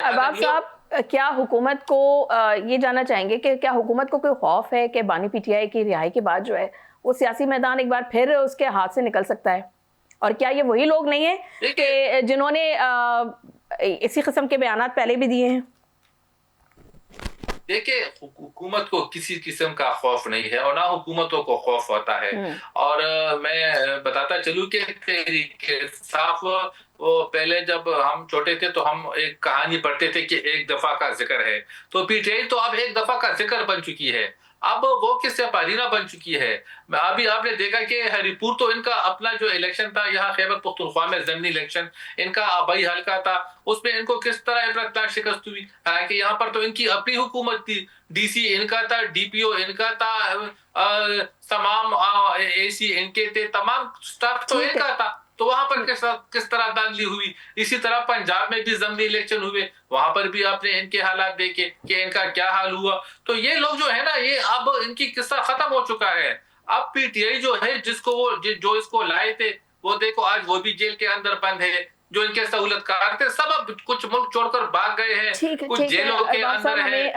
अरबाब साहब, क्या हुकूमत को ये जानना चाहेंगे कि क्या हुकूमत को कोई खौफ है कि बानी पीटीआई की रिहाई के बाद जो है वो सियासी मैदान एक बार फिर उसके हाथ से निकल सकता है? और क्या ये वही लोग नहीं है कि जिन्होंने इसी किस्म के बयानात पहले भी दिए हैं? देखिए, हुकूमत को किसी किस्म का खौफ नहीं है और ना हुकूमतों को खौफ होता है। और मैं बताता चलूं कि तहरीक इंसाफ, वो पहले जब हम छोटे थे तो हम एक कहानी पढ़ते थे कि एक दफा का जिक्र है, तो पीटीआई तो अब एक दफा का जिक्र बन चुकी है। अब वो किस्से पारीना बन चुकी है। अभी आपने देखा कि हरीपुर तो इनका अपना जो इलेक्शन था, यहाँ खैबर पख्तूनख्वा में ज़मीनी इलेक्शन इनका आबाई हल्का था, उसमें इनको किस तरह इबरतनाक शिकस्त हुई। हालांकि यहाँ पर तो इनकी अपनी हुकूमत थी, डीसी इनका था, डीपीओ इनका था, तमाम एसी इनके थे, तमाम स्टाफ तो ठीक है। इनका था। तो वहां पर किस तरह धांधली हुई। इसी तरह पंजाब में भी ज़मीनी इलेक्शन हुए, वहां पर भी आपने इनके हालात देखे कि इनका क्या हाल हुआ। तो ये लोग जो है ना, ये अब इनकी किस्सा खत्म हो चुका है। अब पीटीआई जो है, जिसको वो जो इसको लाए थे, वो देखो आज वो भी जेल के अंदर बंद है। जो इनके सहूलतकार थे सब अब कुछ मुल्क छोड़कर भाग गए हैं, ठीक है, कुछ ठीक है जेलों के अरबाब अंदर साहब, है। हमें